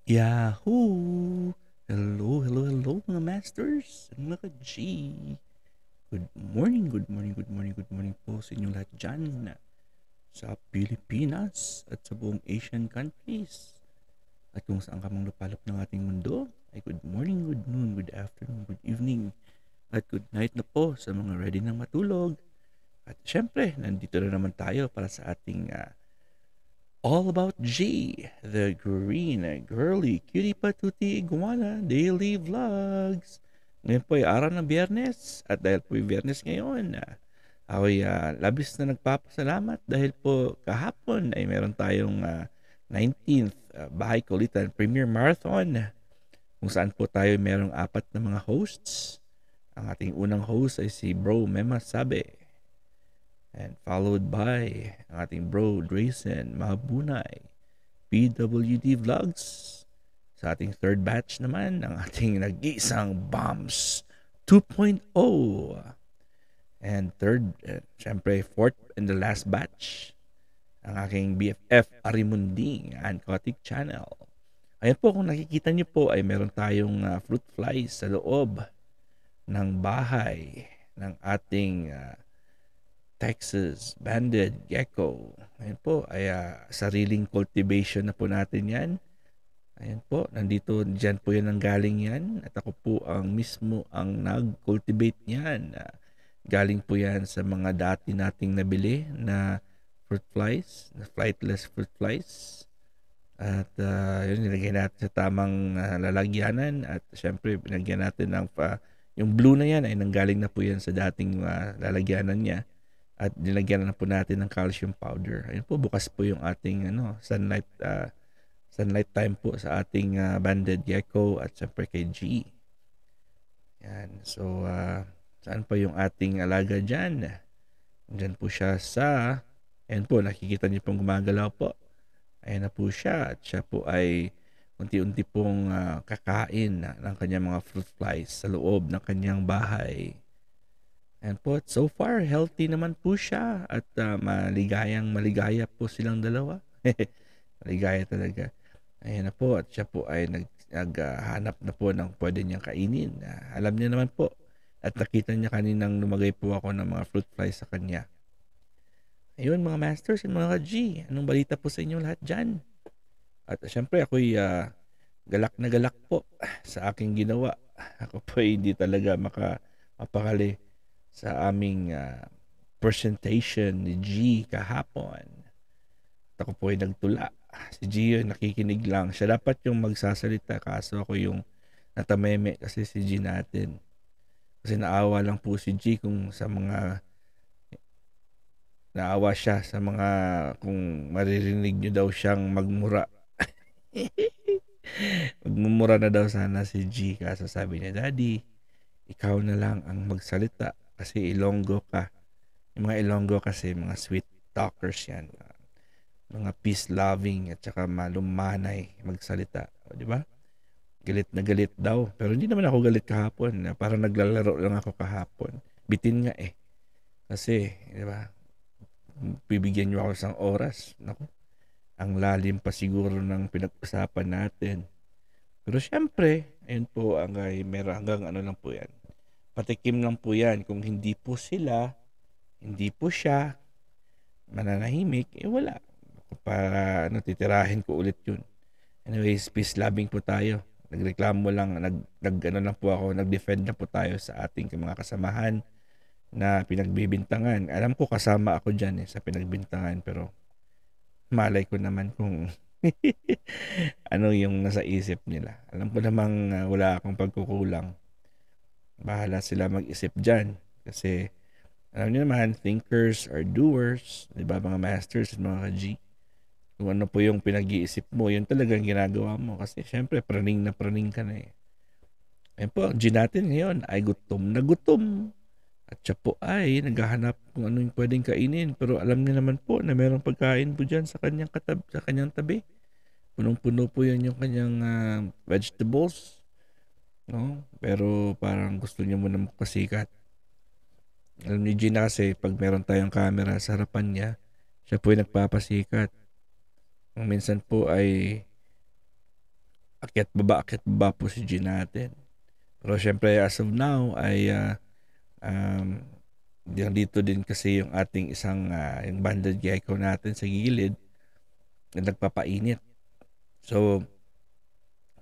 Yahoo! Hello, hello, hello mga masters and mga G. Good morning, good morning, good morning, good morning po sa inyong lahat dyan sa Pilipinas at sa buong Asian countries. At kung saan ka mang lupalop ng ating mundo, ay good morning, good noon, good afternoon, good evening, at good night na po sa mga ready na matulog. At syempre, nandito na naman tayo para sa ating All About G, the green girly cutie patootie iguana daily vlogs. Ngayon po ay araw ng biyernes at dahil po ay biyernes ngayon, ako'y labis na nagpapasalamat dahil po kahapon ay meron tayong 19th Bahay Kulitan Premier Marathon kung saan po tayo merong apat na mga hosts. Ang ating unang host ay si Bro Mema Sabe and followed by ang ating bro Drayson Mabunay, PWD Vlogs. Sa ating third batch naman, ang ating nag-iisang Bombs 2.0. And third, syempre fourth and the last batch, ang aking BFF Arimunding and Kotik Channel. Ayan po, kung nakikita niyo po ay meron tayong fruit flies sa loob ng bahay ng ating Texas Banded Gecko. Ayan po, ay sariling cultivation na po natin yan. Ayan po, nandito, dyan po yan ang galing yan. At ako po ang mismo ang nag-cultivate niyan. Galing po yan sa mga dati nating nabili na fruit flies, na flightless fruit flies. At yun, nilagay natin sa tamang lalagyanan. At syempre, pinagyan natin ng, yung blue na yan ay nanggaling na po yan sa dating lalagyanan niya. At nilagyan na po natin ng calcium powder. Ayun po, bukas po yung ating sunlight time po sa ating banded gecko at syempre kay G. Yan. So, saan pa yung ating alaga dyan? Dyan po siya sa, ayun po, nakikita niyo pong gumagalaw po. Ayan na po siya. At siya po ay unti-unti pong kakain ng kanyang mga fruit flies sa loob ng kanyang bahay. And po, so far, healthy naman po siya at maligaya po silang dalawa. Maligaya talaga. Ayan na po, at siya po ay naghanap na po ng pwede niyang kainin. Alam niya naman po, at nakita niya kaninang lumagay po ako ng mga fruit flies sa kanya. Ayun mga masters and mga G, anong balita po sa inyo lahat dyan? At syempre ako'y galak na galak po sa aking ginawa. Ako po hindi talaga mapakali sa aming presentation ni G kahapon. At ako po ay nagtula. Si G ay nakikinig lang. Siya dapat yung magsasalita kaso ako yung natameme kasi si G natin. Kasi naawa lang po si G kung sa mga naawa siya sa mga kung maririnig nyo daw siyang magmura. Magmumura na daw sana si G kaso sabi niya, Daddy, ikaw na lang ang magsalita kasi Ilonggo ka. Yung mga Ilonggo kasi mga sweet talkers yan. Mga peace-loving at saka malumanay magsalita. O, di ba? Galit na galit daw. Pero hindi naman ako galit kahapon. Parang naglalaro lang ako kahapon. Bitin nga eh. Kasi, di ba? Bibigyan niyo ako isang oras. Naku, ang lalim pa siguro ng pinag-usapan natin. Pero syempre, ayun po, meron hanggang ano lang po yan. Patikim lang po yan. Kung hindi po sila, hindi po siya mananahimik, wala. Para titirahin ko ulit yun. Anyways, peace loving po tayo. Nagreklamo lang, ano lang po ako, nag-defend na po tayo sa ating mga kasamahan na pinagbibintangan. Alam ko kasama ako dyan sa pinagbintangan pero malay ko naman kung ano yung nasa isip nila. Alam ko namang wala akong pagkukulang. Bahala sila mag-isip dyan. Kasi, alam niyo naman, thinkers are doers. Diba mga masters at mga ka-G? Kung ano po yung pinag-iisip mo, yun talagang ginagawa mo. Kasi, syempre, praning na praning ka na eh. Ayun po, ang G natin ngayon ay gutom na gutom. At siya po ay naghahanap kung ano yung pwedeng kainin. Pero alam niya naman po na mayroong pagkain po dyan sa kanyang tabi. Punong-puno po yan yung kanyang vegetables. No? Pero parang gusto niya muna magpasikat. Alam ni Gina kasi pag meron tayong camera sa harapan niya, siya po ay nagpapasikat. Minsan po ay akyat baba po si G natin. Pero syempre as of now ay um, dito din kasi yung ating isang yung banded gecko natin sa gilid na nagpapainit. So,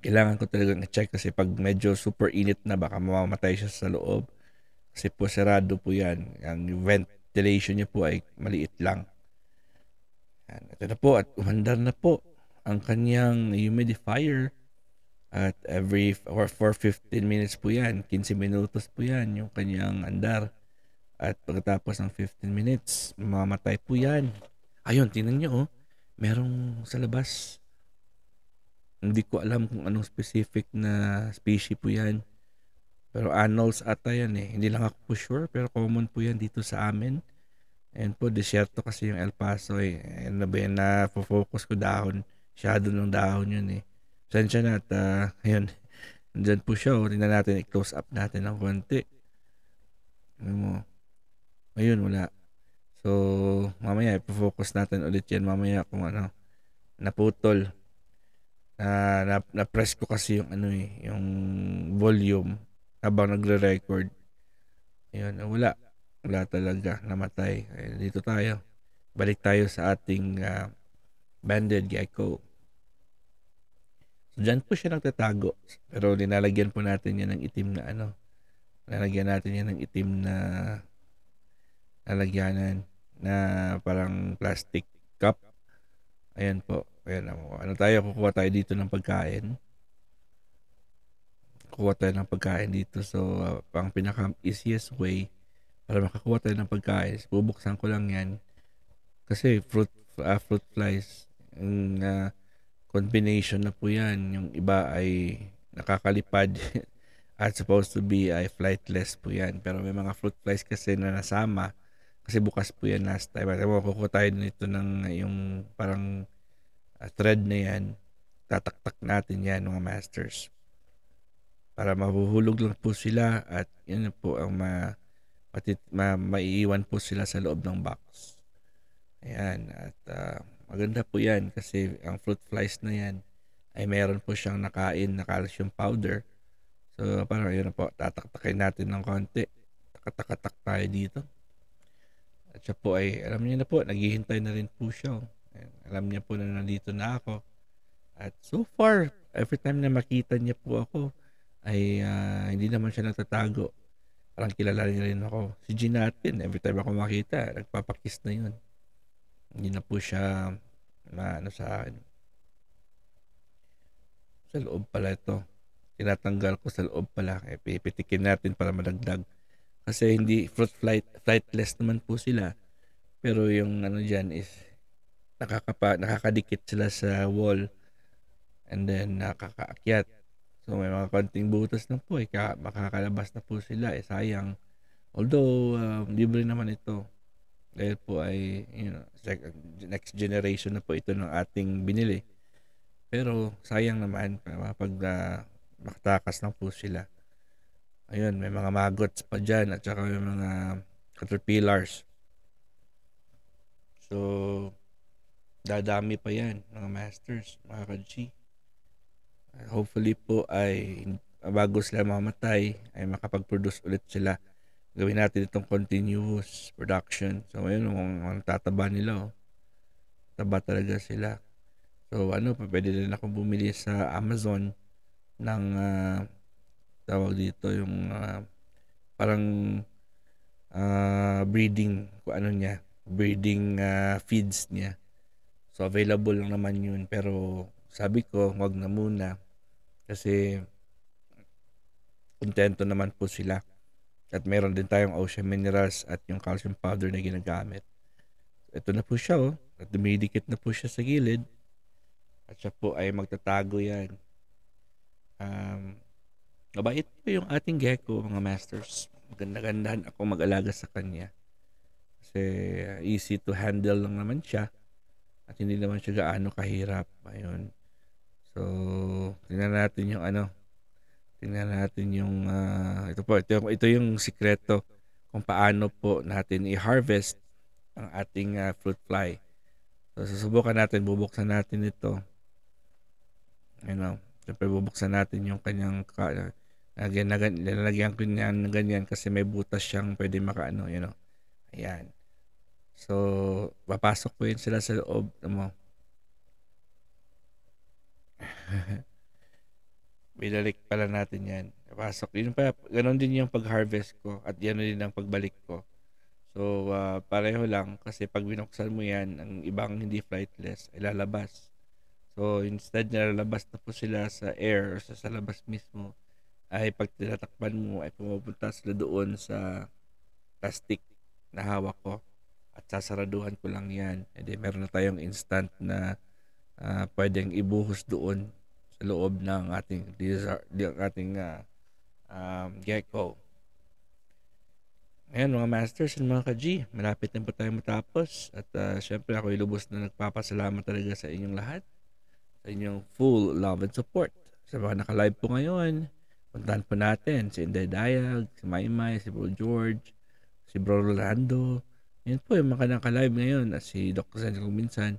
kailangan ko talagang i-check kasi pag medyo super init na baka mamamatay siya sa loob. Kasi po sarado po yan. Ang ventilation niya po ay maliit lang. Yan. Ito na po at umandar na po ang kanyang humidifier at every or for 15 minutes po yan. 15 minutos po yan yung kanyang andar. At pagkatapos ng 15 minutes, mamamatay po yan. Ayun, tingnan nyo oh. Merong sa labas. Hindi ko alam kung anong specific na species po yan. Pero anoles ata yan eh. Hindi lang ako po sure pero common po yan dito sa amin. And po, desierto kasi yung El Paso eh. Ano ba yan na focus ko dahon. Shadow ng dahon yun eh. Sensya na at ayun. Nandyan po siya oh. Tingnan natin, i-close up natin ng konti. Ano mo. Ayun, wala. So, mamaya, i-focus natin ulit yan mamaya kung ano. Naputol. Na-press ko kasi yung ano eh, yung volume habang nagre-record. Ayun, wala. Wala talaga. Namatay. Ayun, dito tayo. Balik tayo sa ating banded gecko. So, dyan po siya nagtatago. Pero linalagyan po natin yan ng itim na ano. Lalagyan natin yan ng itim na lalagyanan na parang plastic cup. Ayan po. Ayan, ano tayo, kukuha tayo dito ng pagkain. Kukuha tayo ng pagkain dito. So, ang pinaka-easiest way para makakuha tayo ng pagkain, bubuksan ko lang yan. Kasi fruit flies, yung combination na po yan. Yung iba ay nakakalipad at supposed to be ay flightless po yan. Pero may mga fruit flies kasi na nasama kasi bukas po yan last time. At kukuha tayo nito ng yung parang thread na yan. Tataktak natin yan mga masters. Para mahuhulog lang po sila at yun po ang maiiwan po sila sa loob ng box. Ayan. At maganda po yan kasi ang fruit flies na yan ay meron po siyang nakain na calcium powder. So parang yun na po. Tataktakin natin ng konti. Takatatak tayo dito. At siya po ay, alam niya na po, naghihintay na rin po siya. Alam niya po na nandito na ako. At so far, every time na makita niya po ako, ay hindi naman siya natatago. Parang kilala niya rin ako. Si G natin, every time ako makita, nagpapakiss na yun. Hindi na po siya ano sa akin. Sa loob pala ito. Tinatanggal ko sa loob pala. Pipitikin natin para madagdag. Kasi hindi flightless naman po sila. Pero yung ano dyan is nakakadikit sila sa wall and then nakakaakyat. So may mga konting butas na po makakalabas na po sila sayang. Although libre naman ito dahil po ay next generation na po ito ng ating binili. Pero sayang naman pag makatakas na po sila. Ayun, may mga maggots pa dyan at saka may mga caterpillars. So, dadami pa yan, mga masters, mga ka-G. Hopefully po ay bago sila mamatay, ay makapag-produce ulit sila. Gawin natin itong continuous production. So, ayun, ang tataba nila. Oh. Taba talaga sila. So, pwede rin akong bumili sa Amazon ng tawag dito yung parang breeding breeding feeds niya. So available lang naman yun pero sabi ko wag na muna kasi kontento naman po sila at meron din tayong ocean minerals at yung calcium powder na ginagamit. Ito na po siya at dumidikit na po siya sa gilid at siya po ay magtatago yan. Mabait po yung ating gecko, mga masters. Ganda-gandahan ako mag-alaga sa kanya. Kasi easy to handle lang naman siya. At hindi naman siya gaano kahirap. Ayun. So, tingnan natin yung Tingnan natin yung ito yung sikreto kung paano po natin i-harvest ang ating fruit fly. So, susubukan natin, bubuksan natin ito. Siyempre bubuksan natin yung kanyang lalagyan ko niyan ng ganyan kasi may butas siyang pwede makaano, Ayan. So, papasok ko yun sila sa loob mo. Binalik pala natin yan. Papasok. Yun pa, ganun din yung pag-harvest ko at yan din ang pagbalik ko. So, pareho lang kasi pag binuksan mo yan, ang ibang hindi flightless ay lalabas. So, instead na lalabas na po sila sa air o sa labas mismo, ay pag tinatakpan mo ay pumupunta sila doon sa plastic na hawak ko at sasaraduhan ko lang yan. E di, meron na tayong instant na pwedeng ibuhos doon sa loob ng ating gecko. Ayan mga masters and mga ka-G, malapit na po tayo matapos at syempre ako lubos na nagpapasalamat talaga sa inyong lahat, sa inyong full love and support. Sa mga naka-live po ngayon, puntahan po natin si Inday Dayag, si Maymay, si Bro George, si Bro Rolando. Yan po yung mga naka-live ngayon at si Dr. Sanjay kung minsan.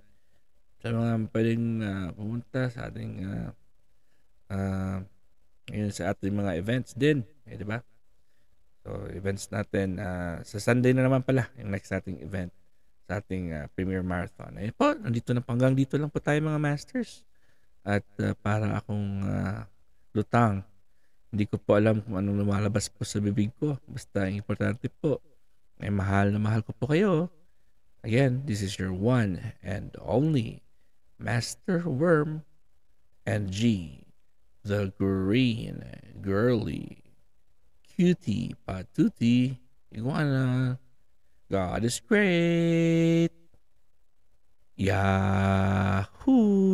Sa mga pwedeng pumunta sa ating ngayon sa ating mga events din. Di ba? So, events natin. Sa Sunday na naman pala, yung next nating event sa ating Premier Marathon. Ayun po, hanggang dito lang po tayo mga masters. At para akong lutang, hindi ko po alam kung anong lumalabas po sa bibig ko. Basta ang importante po, ay mahal na mahal ko po kayo. Again, this is your one and only Master Worm and G, the green girly cutie patootie iguana. God is great. Yahoo!